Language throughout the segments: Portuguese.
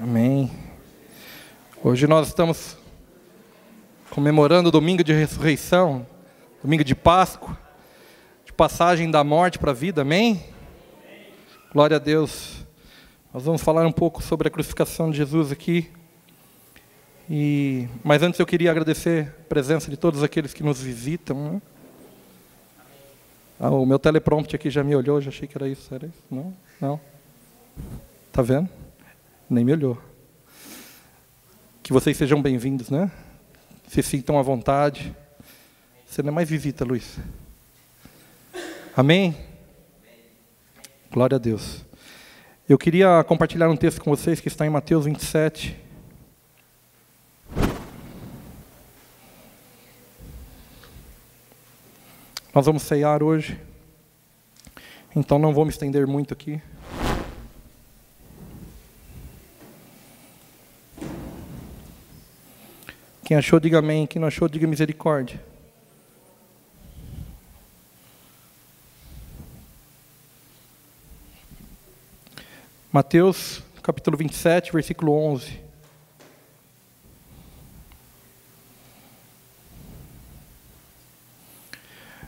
Amém. Hoje nós estamos comemorando o domingo de ressurreição, domingo de Páscoa, de passagem da morte para a vida, amém? Glória a Deus. Nós vamos falar um pouco sobre a crucificação de Jesus aqui. Mas antes eu queria agradecer a presença de todos aqueles que nos visitam, né? O meu teleprompter aqui já me olhou, já achei que era isso. Era isso? Não? Não. Tá vendo? Nem me olhou. Que vocês sejam bem-vindos, né? Se sintam à vontade. Você não é mais visita, Luiz. Amém? Glória a Deus. Eu queria compartilhar um texto com vocês que está em Mateus 27. Nós vamos ceiar hoje. Então não vou me estender muito aqui. Quem achou, diga amém. Quem não achou, diga misericórdia. Mateus, capítulo 27, versículo 11.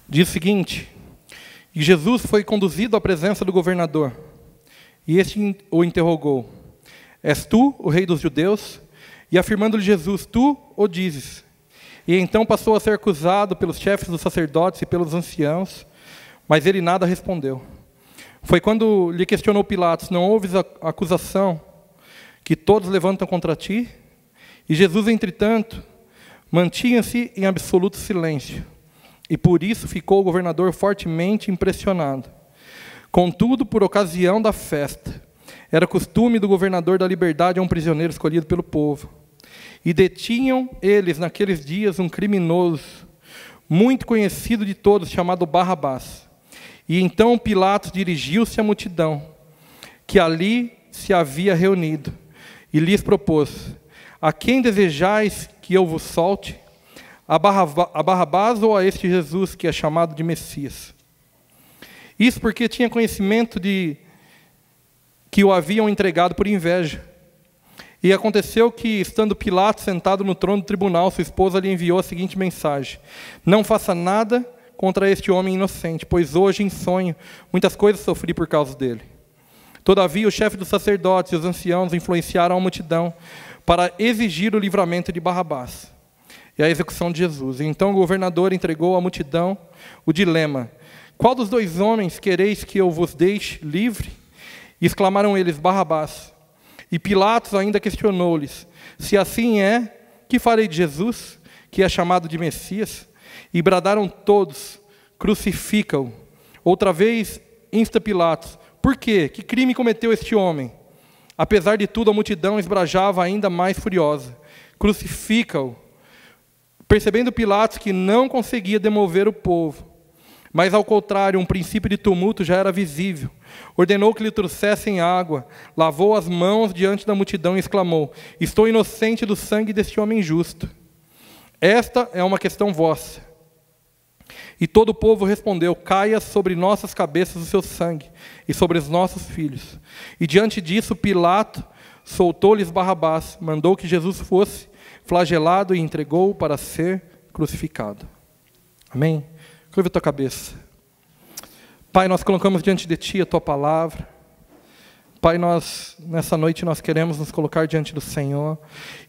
Diz o seguinte: e Jesus foi conduzido à presença do governador, e este o interrogou: és tu o rei dos judeus? E afirmando-lhe Jesus: tu o dizes. E então passou a ser acusado pelos chefes dos sacerdotes e pelos anciãos, mas ele nada respondeu. Foi quando lhe questionou Pilatos: não ouves a acusação que todos levantam contra ti? E Jesus, entretanto, mantinha-se em absoluto silêncio, e por isso ficou o governador fortemente impressionado. Contudo, por ocasião da festa, era costume do governador dar liberdade a um prisioneiro escolhido pelo povo. E detinham eles, naqueles dias, um criminoso, muito conhecido de todos, chamado Barrabás. E então Pilatos dirigiu-se à multidão, que ali se havia reunido, e lhes propôs: a quem desejais que eu vos solte? A Barrabás ou a este Jesus, que é chamado de Messias? Isso porque tinha conhecimento de que o haviam entregado por inveja. E aconteceu que, estando Pilatos sentado no trono do tribunal, sua esposa lhe enviou a seguinte mensagem: não faça nada contra este homem inocente, pois hoje, em sonho, muitas coisas sofri por causa dele. Todavia, o chefe dos sacerdotes e os anciãos influenciaram a multidão para exigir o livramento de Barrabás e a execução de Jesus. E então o governador entregou à multidão o dilema: qual dos dois homens quereis que eu vos deixe livre? E exclamaram eles: Barrabás. E Pilatos ainda questionou-lhes: se assim é, que farei de Jesus, que é chamado de Messias? E bradaram todos: crucifica-o. Outra vez insta Pilatos: por quê? Que crime cometeu este homem? Apesar de tudo, a multidão esbrajava ainda mais furiosa: crucifica-o. Percebendo Pilatos que não conseguia demover o povo, mas ao contrário, um princípio de tumulto já era visível, ordenou que lhe trouxessem água, lavou as mãos diante da multidão e exclamou: estou inocente do sangue deste homem justo. Esta é uma questão vossa. E todo o povo respondeu: caia sobre nossas cabeças o seu sangue e sobre os nossos filhos. E diante disso Pilato soltou-lhes Barrabás, mandou que Jesus fosse flagelado e entregou-o para ser crucificado. Amém? Curva a tua cabeça. Pai, nós colocamos diante de Ti a Tua palavra. Pai, nessa noite nós queremos nos colocar diante do Senhor.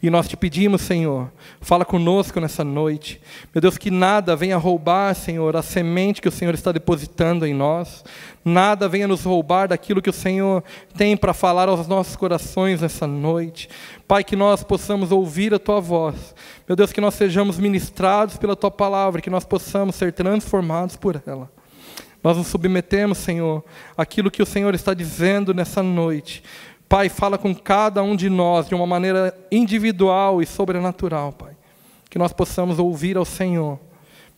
E nós Te pedimos, Senhor, fala conosco nessa noite. Meu Deus, que nada venha roubar, Senhor, a semente que o Senhor está depositando em nós. Nada venha nos roubar daquilo que o Senhor tem para falar aos nossos corações nessa noite. Pai, que nós possamos ouvir a Tua voz. Meu Deus, que nós sejamos ministrados pela Tua palavra, que nós possamos ser transformados por ela. Nós nos submetemos, Senhor, àquilo que o Senhor está dizendo nessa noite. Pai, fala com cada um de nós de uma maneira individual e sobrenatural, Pai. Que nós possamos ouvir ao Senhor.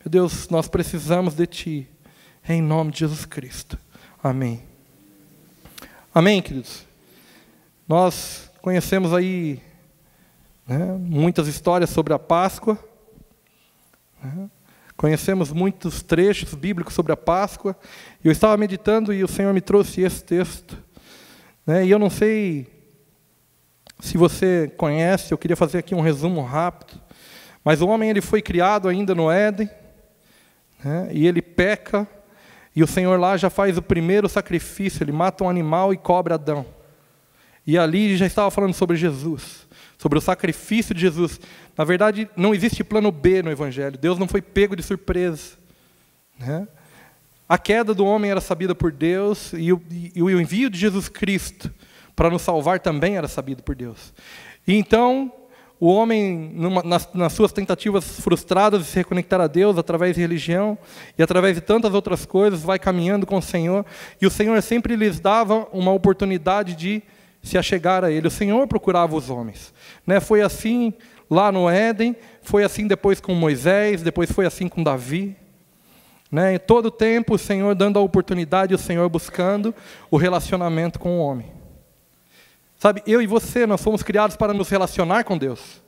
Meu Deus, nós precisamos de Ti. Em nome de Jesus Cristo. Amém. Amém, queridos? Nós conhecemos aí, né, muitas histórias sobre a Páscoa. Né? Conhecemos muitos trechos bíblicos sobre a Páscoa. Eu estava meditando e o Senhor me trouxe esse texto. E eu não sei Se você conhece, eu queria fazer aqui um resumo rápido. Mas o homem ele foi criado ainda no Éden, né, e ele peca, e o Senhor lá já faz o primeiro sacrifício, ele mata um animal e cobre Adão. E ali já estava falando sobre Jesus, sobre o sacrifício de Jesus. Na verdade, não existe plano B no Evangelho. Deus não foi pego de surpresa, né? A queda do homem era sabida por Deus, e o envio de Jesus Cristo para nos salvar também era sabido por Deus. E então, o homem, nas suas tentativas frustradas de se reconectar a Deus, através de religião, e através de tantas outras coisas, vai caminhando com o Senhor, e o Senhor sempre lhes dava uma oportunidade de se achegar a Ele. O Senhor procurava os homens, né? Foi assim lá no Éden, foi assim depois com Moisés, depois foi assim com Davi, né? Em todo tempo o Senhor dando a oportunidade, o Senhor buscando o relacionamento com o homem. Sabe, eu e você, nós fomos criados para nos relacionar com Deus.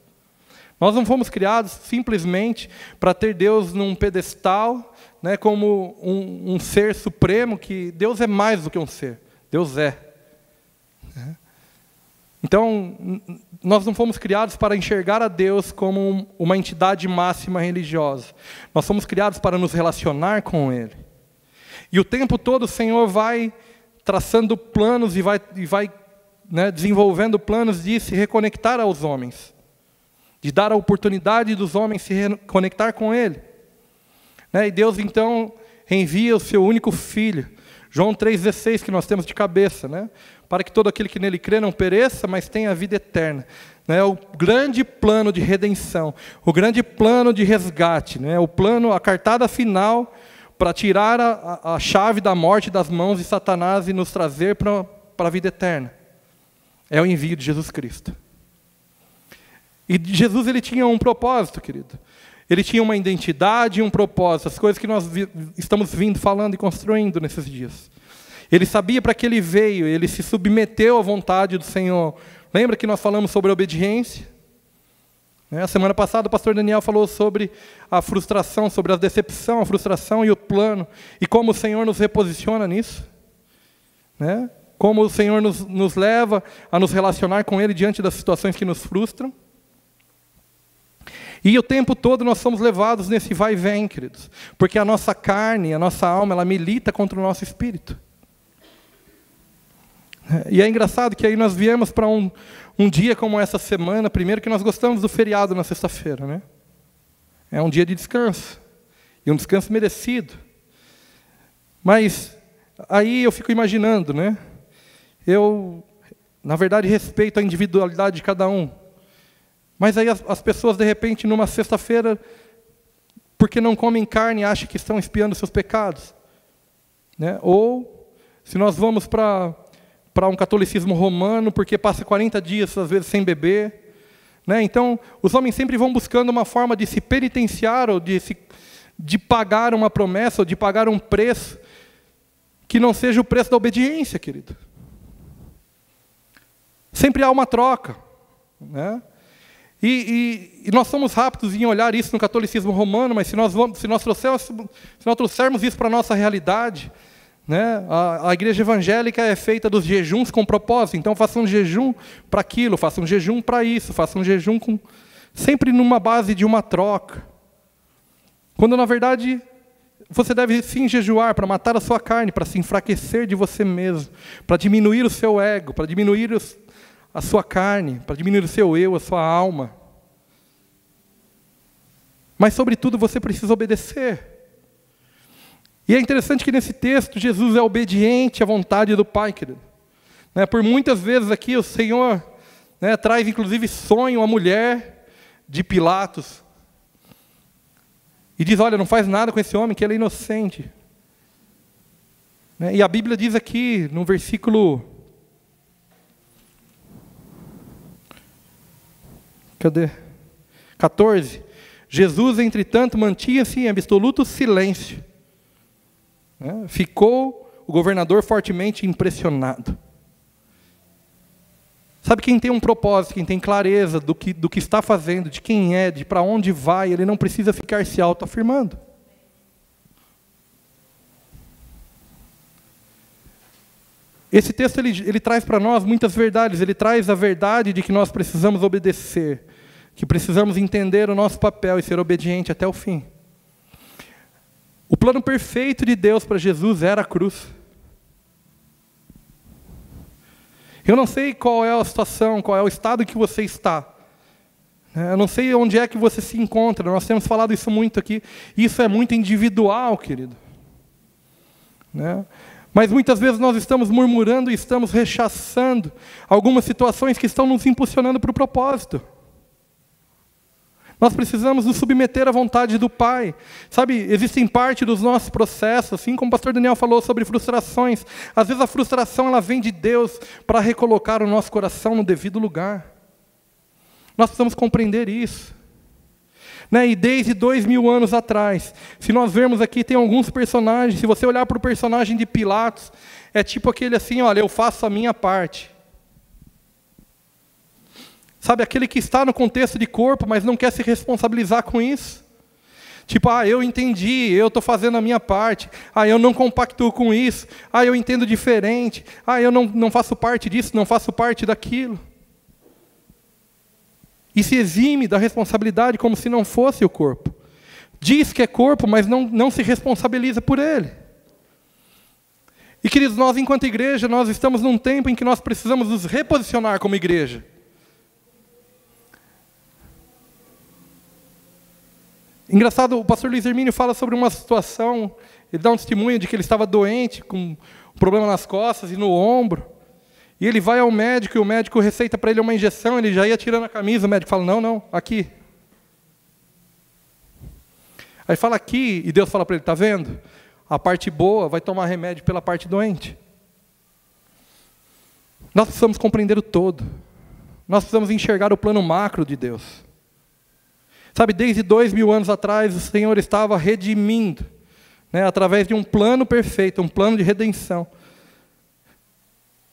Nós não fomos criados simplesmente para ter Deus num pedestal, né, como um ser supremo, que Deus é mais do que um ser, Deus é. Então, nós não fomos criados para enxergar a Deus como uma entidade máxima religiosa. Nós fomos criados para nos relacionar com Ele. E o tempo todo o Senhor vai traçando planos e vai né, desenvolvendo planos de se reconectar aos homens, de dar a oportunidade dos homens se reconectar com Ele. Né, e Deus então envia o seu único Filho, João 3,16, que nós temos de cabeça, né, para que todo aquele que nele crê não pereça, mas tenha a vida eterna. Né, o grande plano de redenção, o grande plano de resgate, né, o plano, a cartada final para tirar a chave da morte das mãos de Satanás e nos trazer para a vida eterna. É o envio de Jesus Cristo. E Jesus ele tinha um propósito, querido. Ele tinha uma identidade e um propósito, as coisas que nós estamos vindo, falando e construindo nesses dias. Ele sabia para que ele veio, ele se submeteu à vontade do Senhor. Lembra que nós falamos sobre obediência? A semana passada o pastor Daniel falou sobre a frustração, sobre a decepção, a frustração e o plano, e como o Senhor nos reposiciona nisso. Né? Como o Senhor nos leva a nos relacionar com Ele diante das situações que nos frustram. E o tempo todo nós somos levados nesse vai e vem, queridos. Porque a nossa carne, a nossa alma, ela milita contra o nosso espírito. E é engraçado que aí nós viemos para um dia como essa semana, primeiro que nós gostamos do feriado na sexta-feira, né? É um dia de descanso. E um descanso merecido. Mas aí eu fico imaginando, né? Eu, na verdade, respeito a individualidade de cada um. Mas aí as pessoas, de repente, numa sexta-feira, porque não comem carne, acham que estão expiando seus pecados. Né? Ou, se nós vamos para um catolicismo romano, porque passa 40 dias, às vezes, sem beber. Né? Então, os homens sempre vão buscando uma forma de se penitenciar, ou de pagar uma promessa, ou de pagar um preço, que não seja o preço da obediência, querido. Sempre há uma troca. Né? E nós somos rápidos em olhar isso no catolicismo romano, mas se nós trouxermos isso para a nossa realidade, né, a igreja evangélica é feita dos jejuns com propósito. Então faça um jejum para aquilo, faça um jejum para isso, faça um jejum sempre numa base de uma troca. Quando na verdade você deve sim jejuar para matar a sua carne, para se enfraquecer de você mesmo, para diminuir o seu ego, para diminuir a sua carne, para diminuir o seu eu, a sua alma. Mas, sobretudo, você precisa obedecer. E é interessante que nesse texto, Jesus é obediente à vontade do Pai, querido. Né, por muitas vezes aqui o Senhor, né, traz inclusive sonho à mulher de Pilatos. E diz, olha, não faz nada com esse homem, que ele é inocente. Né, e a Bíblia diz aqui, no versículo... Cadê? 14. Jesus, entretanto, mantinha-se em absoluto silêncio. Ficou o governador fortemente impressionado. Sabe, quem tem um propósito, quem tem clareza do que está fazendo, de quem é, de para onde vai, ele não precisa ficar se autoafirmando. Esse texto ele traz para nós muitas verdades. Ele traz a verdade de que nós precisamos obedecer, que precisamos entender o nosso papel e ser obediente até o fim. O plano perfeito de Deus para Jesus era a cruz. Eu não sei qual é a situação, qual é o estado em que você está. Eu não sei onde é que você se encontra. Nós temos falado isso muito aqui. Isso é muito individual, querido. Mas muitas vezes nós estamos murmurando e estamos rechaçando algumas situações que estão nos impulsionando para o propósito. Nós precisamos nos submeter à vontade do Pai. Sabe, existem parte dos nossos processos, assim como o pastor Daniel falou sobre frustrações. Às vezes a frustração ela vem de Deus para recolocar o nosso coração no devido lugar. Nós precisamos compreender isso. E desde 2000 anos atrás, se nós vermos aqui, tem alguns personagens, se você olhar para o personagem de Pilatos, é tipo aquele assim, olha, eu faço a minha parte. Sabe, aquele que está no contexto de corpo, mas não quer se responsabilizar com isso. Tipo, eu entendi, eu estou fazendo a minha parte. Eu não compactuo com isso. Eu entendo diferente. Eu não faço parte disso, não faço parte daquilo. E se exime da responsabilidade como se não fosse o corpo. Diz que é corpo, mas não se responsabiliza por ele. E queridos, nós enquanto igreja, nós estamos num tempo em que nós precisamos nos reposicionar como igreja. Engraçado, o pastor Luiz Hermínio fala sobre uma situação, ele dá um testemunho de que ele estava doente, com um problema nas costas e no ombro, e ele vai ao médico, e o médico receita para ele uma injeção, ele já ia tirando a camisa, o médico fala, não, aqui. Aí fala aqui, e Deus fala para ele, está vendo? A parte boa vai tomar remédio pela parte doente. Nós precisamos compreender o todo. Nós precisamos enxergar o plano macro de Deus. Sabe, desde 2000 anos atrás, o Senhor estava redimindo, através de um plano perfeito, um plano de redenção.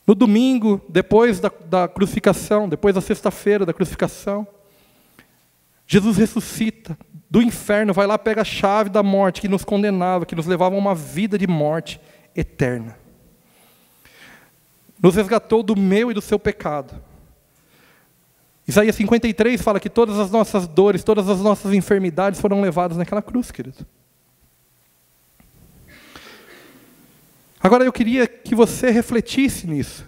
No domingo, depois da crucificação, depois da sexta-feira da crucificação, Jesus ressuscita do inferno, vai lá, pega a chave da morte que nos condenava, que nos levava a uma vida de morte eterna. Nos resgatou do meu e do seu pecado. Isaías 53 fala que todas as nossas dores, todas as nossas enfermidades foram levadas naquela cruz, querido. Agora eu queria que você refletisse nisso.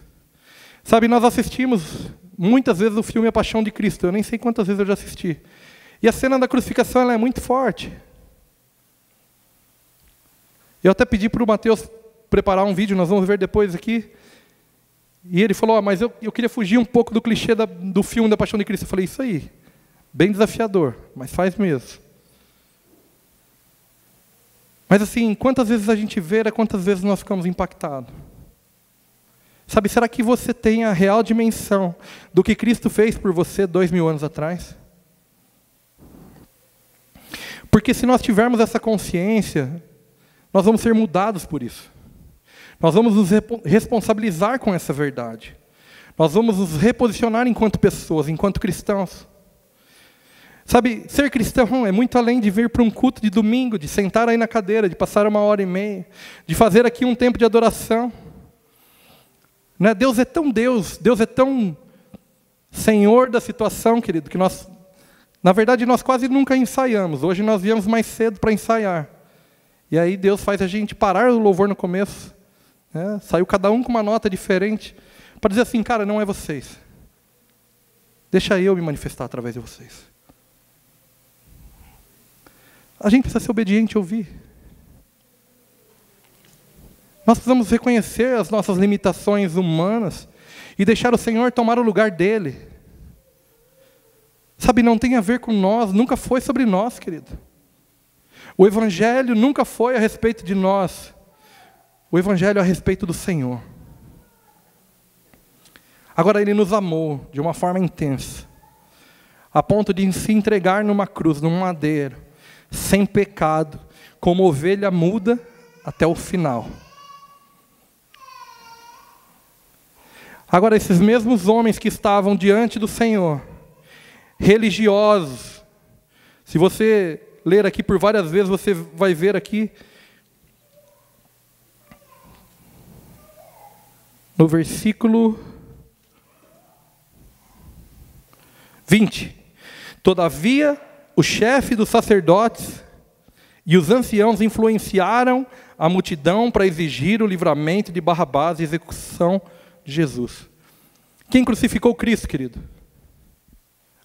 Sabe, nós assistimos muitas vezes o filme A Paixão de Cristo, eu nem sei quantas vezes eu já assisti. E a cena da crucificação ela é muito forte. Eu até pedi para o Mateus preparar um vídeo, nós vamos ver depois aqui. E ele falou, mas eu queria fugir um pouco do clichê do filme da Paixão de Cristo. Eu falei, isso aí, bem desafiador, mas faz mesmo. Mas assim, quantas vezes a gente vê, quantas vezes nós ficamos impactados? Sabe, será que você tem a real dimensão do que Cristo fez por você 2000 anos atrás? Porque se nós tivermos essa consciência, nós vamos ser mudados por isso. Nós vamos nos responsabilizar com essa verdade. Nós vamos nos reposicionar enquanto pessoas, enquanto cristãos. Sabe, ser cristão é muito além de vir para um culto de domingo, de sentar aí na cadeira, de passar 1h30, de fazer aqui um tempo de adoração. Deus é tão Deus é tão Senhor da situação, querido, que nós, na verdade, nós quase nunca ensaiamos. Hoje nós viemos mais cedo para ensaiar. E aí Deus faz a gente parar o louvor no começo. Saiu cada um com uma nota diferente, para dizer assim, cara, não é vocês. Deixa eu me manifestar através de vocês. A gente precisa ser obediente e ouvir. Nós precisamos reconhecer as nossas limitações humanas e deixar o Senhor tomar o lugar dele. Sabe, não tem a ver com nós, nunca foi sobre nós, querido. O Evangelho nunca foi a respeito de nós. O Evangelho é a respeito do Senhor. Agora, Ele nos amou de uma forma intensa, a ponto de se entregar numa cruz, num madeiro, sem pecado, como ovelha muda até o final. Agora, esses mesmos homens que estavam diante do Senhor, religiosos, se você ler aqui por várias vezes, você vai ver aqui, no versículo 20. Todavia, o chefe dos sacerdotes e os anciãos influenciaram a multidão para exigir o livramento de Barrabás e a execução de Jesus. Quem crucificou Cristo, querido?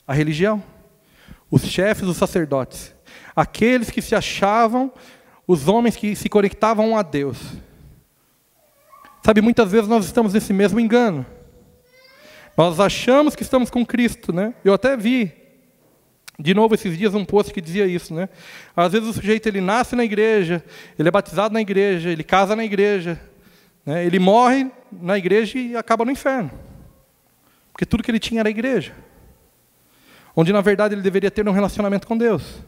A religião. Os chefes dos sacerdotes. Aqueles que se achavam os homens que se conectavam a Deus. Sabe, muitas vezes nós estamos nesse mesmo engano. Nós achamos que estamos com Cristo, né? Eu até vi, de novo, esses dias um post que dizia isso, né? Às vezes o sujeito, ele nasce na igreja, ele é batizado na igreja, ele casa na igreja, né? Ele morre na igreja e acaba no inferno. Porque tudo que ele tinha era a igreja. Onde, na verdade, ele deveria ter um relacionamento com Deus.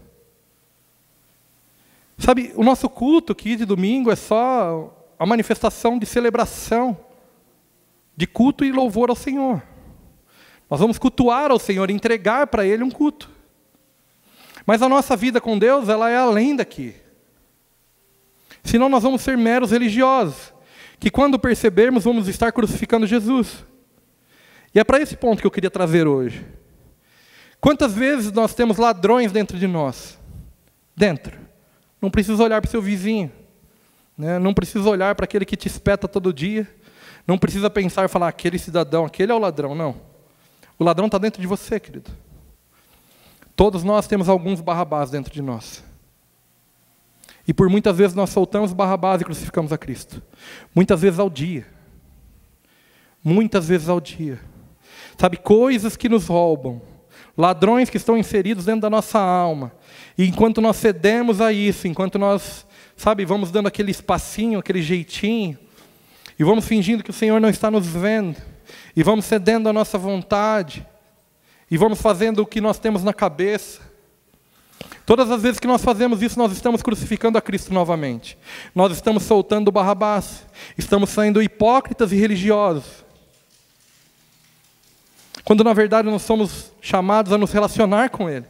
Sabe, o nosso culto aqui de domingo é só a manifestação de celebração, de culto e louvor ao Senhor. Nós vamos cultuar ao Senhor, entregar para Ele um culto. Mas a nossa vida com Deus, ela é além daqui. Senão nós vamos ser meros religiosos, que quando percebermos, vamos estar crucificando Jesus. E é para esse ponto que eu queria trazer hoje. Quantas vezes nós temos ladrões dentro de nós? Dentro. Não precisa olhar para o seu vizinho, né? Não precisa olhar para aquele que te espeta todo dia. Não precisa pensar e falar, aquele cidadão, aquele é o ladrão. Não. O ladrão está dentro de você, querido. Todos nós temos alguns Barrabás dentro de nós. E por muitas vezes nós soltamos Barrabás e crucificamos a Cristo. Muitas vezes ao dia. Muitas vezes ao dia. Sabe, coisas que nos roubam. Ladrões que estão inseridos dentro da nossa alma. E enquanto nós cedemos a isso, enquanto nós, sabe, vamos dando aquele espacinho, aquele jeitinho, e vamos fingindo que o Senhor não está nos vendo, e vamos cedendo a nossa vontade, e vamos fazendo o que nós temos na cabeça. Todas as vezes que nós fazemos isso, nós estamos crucificando a Cristo novamente. Nós estamos soltando o Barrabás. Estamos sendo hipócritas e religiosos. Quando na verdade nós somos chamados a nos relacionar com Ele.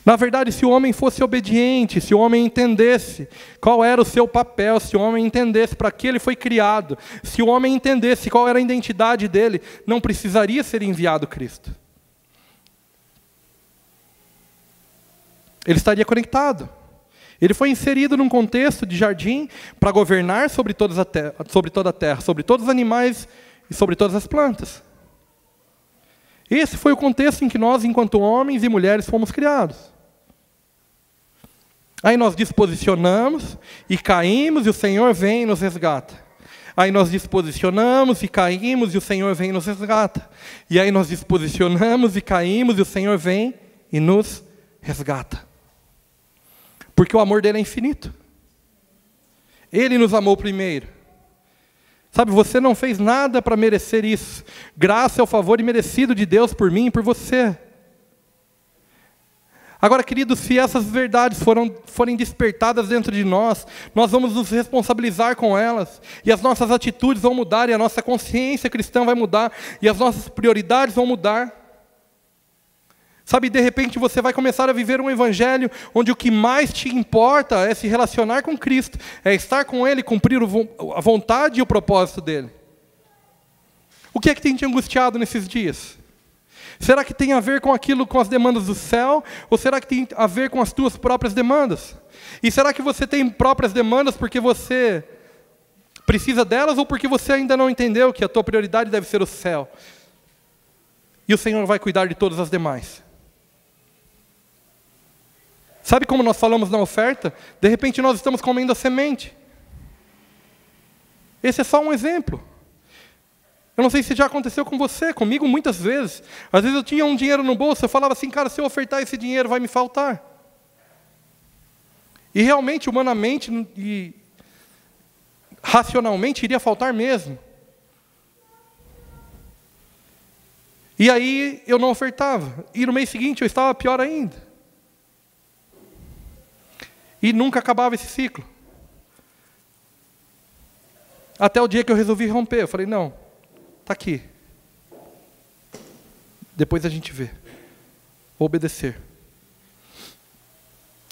Na verdade, se o homem fosse obediente, se o homem entendesse qual era o seu papel, se o homem entendesse para que ele foi criado, se o homem entendesse qual era a identidade dele, não precisaria ser enviado Cristo. Ele estaria conectado. Ele foi inserido num contexto de jardim para governar sobre toda a terra, sobre todos os animais e sobre todas as plantas. Esse foi o contexto em que nós, enquanto homens e mulheres, fomos criados. Aí nós disposicionamos e caímos e o Senhor vem e nos resgata. Aí nós disposicionamos e caímos e o Senhor vem e nos resgata. E aí nós disposicionamos e caímos e o Senhor vem e nos resgata. Porque o amor dele é infinito. Ele nos amou primeiro. Sabe, você não fez nada para merecer isso. Graça é o favor imerecido de Deus por mim e por você. Agora, queridos, se essas verdades forem despertadas dentro de nós, nós vamos nos responsabilizar com elas. E as nossas atitudes vão mudar, e a nossa consciência cristã vai mudar, e as nossas prioridades vão mudar. Sabe, de repente você vai começar a viver um evangelho onde o que mais te importa é se relacionar com Cristo, é estar com Ele, cumprir a vontade e o propósito dEle. O que é que tem te angustiado nesses dias? Será que tem a ver com aquilo, com as demandas do céu? Ou será que tem a ver com as tuas próprias demandas? E será que você tem próprias demandas porque você precisa delas ou porque você ainda não entendeu que a tua prioridade deve ser o céu? E o Senhor vai cuidar de todas as demais. Sabe como nós falamos na oferta? De repente nós estamos comendo a semente. Esse é só um exemplo. Eu não sei se já aconteceu com você, comigo muitas vezes. Às vezes eu tinha um dinheiro no bolso, eu falava assim, cara, se eu ofertar esse dinheiro vai me faltar. E realmente, humanamente e racionalmente iria faltar mesmo. E aí eu não ofertava. E no mês seguinte eu estava pior ainda. E nunca acabava esse ciclo. Até o dia que eu resolvi romper. Eu falei, não, está aqui. Depois a gente vê. Vou obedecer.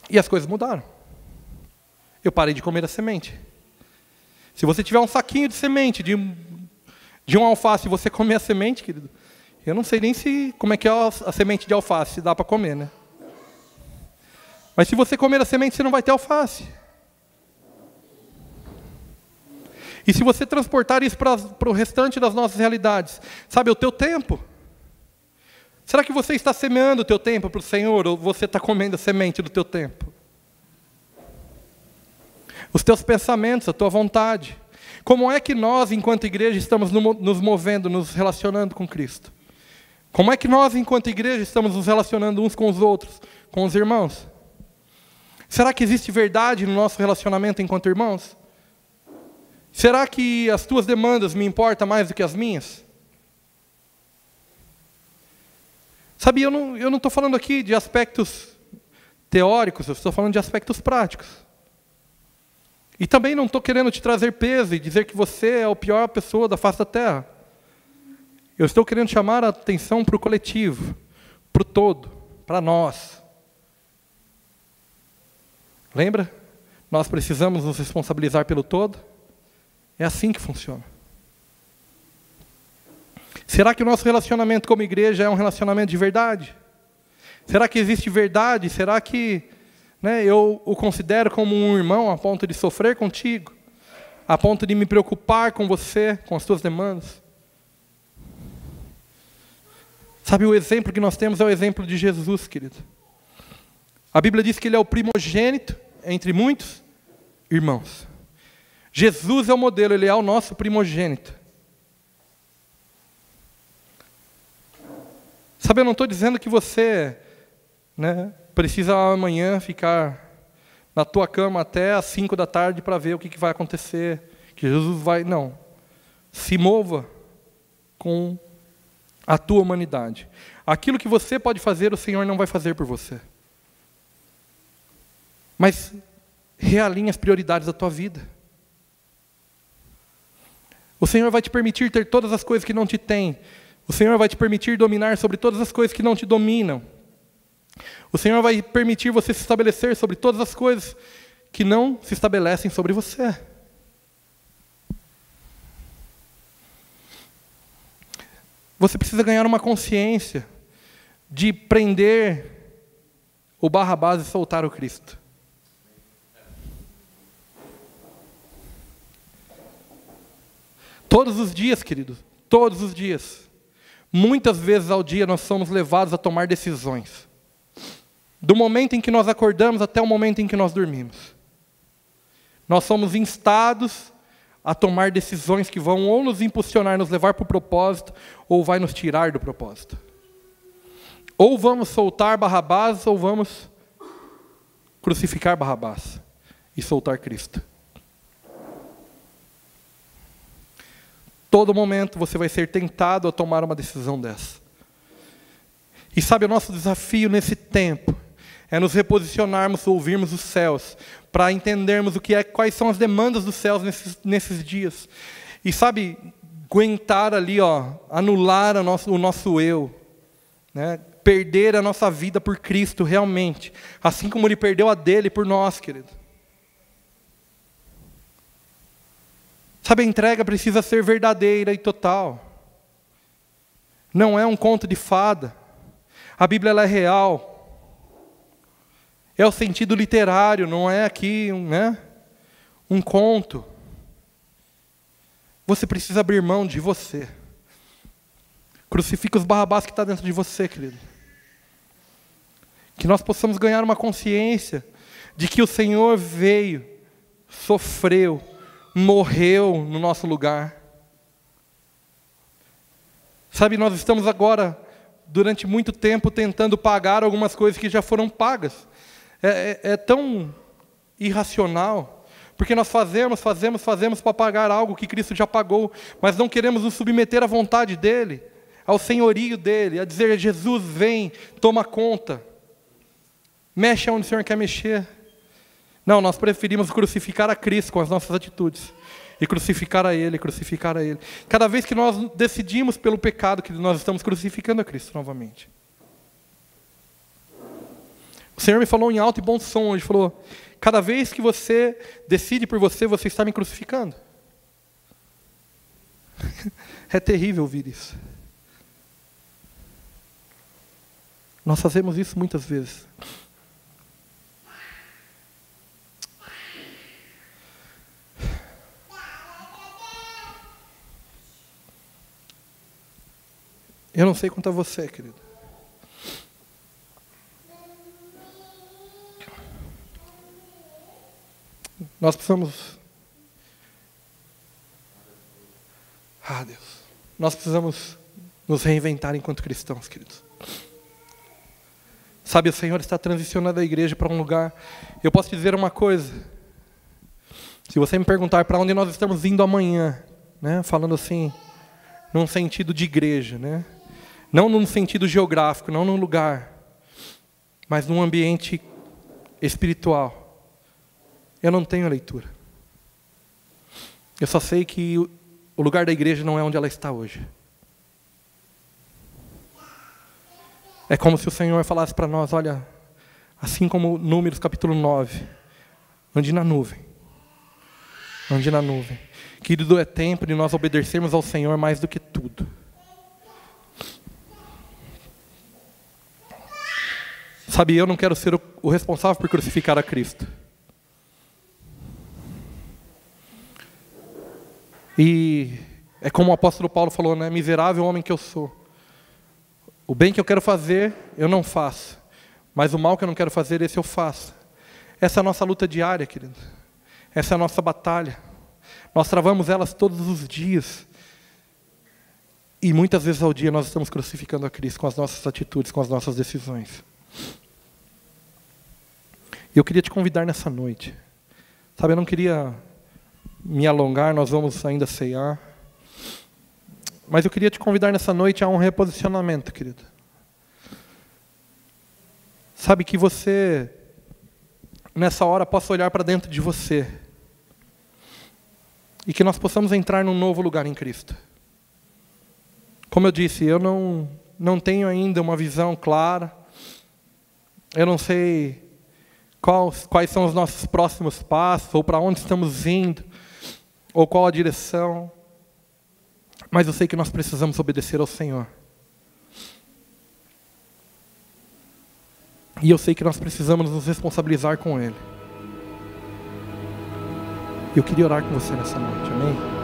E as coisas mudaram. Eu parei de comer a semente. Se você tiver um saquinho de semente, de um alface, e você comer a semente, querido, eu não sei nem como é que é a semente de alface, se dá para comer, né? Mas se você comer a semente, você não vai ter alface. E se você transportar isso para o restante das nossas realidades, sabe, o teu tempo. Será que você está semeando o teu tempo para o Senhor, ou você está comendo a semente do teu tempo? Os teus pensamentos, a tua vontade. Como é que nós, enquanto igreja, estamos nos movendo, nos relacionando com Cristo? Como é que nós, enquanto igreja, estamos nos relacionando uns com os outros, com os irmãos? Será que existe verdade no nosso relacionamento enquanto irmãos? Será que as tuas demandas me importam mais do que as minhas? Sabe, eu não estou falando aqui de aspectos teóricos, eu estou falando de aspectos práticos. E também não estou querendo te trazer peso e dizer que você é a pior pessoa da face da terra. Eu estou querendo chamar a atenção para o coletivo, para o todo, para nós. Lembra? Nós precisamos nos responsabilizar pelo todo. É assim que funciona. Será que o nosso relacionamento como igreja é um relacionamento de verdade? Será que existe verdade? Será que eu o considero como um irmão a ponto de sofrer contigo? A ponto de me preocupar com você, com as tuas demandas? Sabe, o exemplo que nós temos é o exemplo de Jesus, querido. A Bíblia diz que Ele é o primogênito entre muitos irmãos. Jesus é o modelo, Ele é o nosso primogênito. Sabe, eu não estou dizendo que você precisa amanhã ficar na tua cama até às 5 da tarde para ver o que vai acontecer, que Jesus vai... Não. Se mova com a tua humanidade. Aquilo que você pode fazer, o Senhor não vai fazer por você. Mas realinhe as prioridades da tua vida. O Senhor vai te permitir ter todas as coisas que não te tem. O Senhor vai te permitir dominar sobre todas as coisas que não te dominam. O Senhor vai permitir você se estabelecer sobre todas as coisas que não se estabelecem sobre você. Você precisa ganhar uma consciência de prender o Barrabás e soltar o Cristo. Todos os dias, queridos, todos os dias. Muitas vezes ao dia nós somos levados a tomar decisões. Do momento em que nós acordamos até o momento em que nós dormimos. Nós somos instados a tomar decisões que vão ou nos impulsionar, nos levar para o propósito, ou vai nos tirar do propósito. Ou vamos soltar Barrabás, ou vamos crucificar Barrabás e soltar Cristo. Todo momento você vai ser tentado a tomar uma decisão dessa. E sabe, o nosso desafio nesse tempo é nos reposicionarmos, ouvirmos os céus, para entendermos quais são as demandas dos céus nesses dias. E sabe, aguentar ali, anular o nosso eu, perder a nossa vida por Cristo realmente, assim como Ele perdeu a dele por nós, querido. Sabe, a entrega precisa ser verdadeira e total. Não é um conto de fada. A Bíblia ela é real. É o sentido literário, não é aqui um conto. Você precisa abrir mão de você. Crucifica os Barrabás que está dentro de você, querido. Que nós possamos ganhar uma consciência de que o Senhor veio, sofreu, morreu no nosso lugar. Sabe, nós estamos agora, durante muito tempo, tentando pagar algumas coisas que já foram pagas. É tão irracional, porque nós fazemos para pagar algo que Cristo já pagou, mas não queremos nos submeter à vontade dEle, ao senhorio dEle, a dizer, Jesus, vem, toma conta, mexe onde o Senhor quer mexer. Não, nós preferimos crucificar a Cristo com as nossas atitudes. E crucificar a Ele, crucificar a Ele. Cada vez que nós decidimos pelo pecado, que nós estamos crucificando a Cristo novamente. O Senhor me falou em alto e bom som, Ele falou, cada vez que você decide por você, você está me crucificando. É terrível ouvir isso. Nós fazemos isso muitas vezes. Eu não sei quanto a você, querido. Nós precisamos... Deus. Nós precisamos nos reinventar enquanto cristãos, queridos. Sabe, o Senhor está transicionando a igreja para um lugar... Eu posso te dizer uma coisa. Se você me perguntar para onde nós estamos indo amanhã, né? Falando assim, num sentido de igreja, né? Não num sentido geográfico, não num lugar, mas num ambiente espiritual. Eu não tenho leitura. Eu só sei que o lugar da igreja não é onde ela está hoje. É como se o Senhor falasse para nós, olha, assim como Números capítulo 9, ande na nuvem. Ande na nuvem. Querido, é tempo de nós obedecermos ao Senhor mais do que tudo. Sabe, eu não quero ser o responsável por crucificar a Cristo. E é como o apóstolo Paulo falou, né? Miserável homem que eu sou. O bem que eu quero fazer, eu não faço. Mas o mal que eu não quero fazer, esse eu faço. Essa é a nossa luta diária, querido. Essa é a nossa batalha. Nós travamos elas todos os dias. E muitas vezes ao dia nós estamos crucificando a Cristo com as nossas atitudes, com as nossas decisões. E eu queria te convidar nessa noite. Sabe, eu não queria me alongar, nós vamos ainda ceiar. Mas eu queria te convidar nessa noite a um reposicionamento, querido. Sabe, que você, nessa hora, possa olhar para dentro de você. E que nós possamos entrar num novo lugar em Cristo. Como eu disse, eu não tenho ainda uma visão clara. Eu não sei quais são os nossos próximos passos, ou para onde estamos indo, ou qual a direção. Mas eu sei que nós precisamos obedecer ao Senhor. E eu sei que nós precisamos nos responsabilizar com Ele. Eu queria orar com você nessa noite, amém?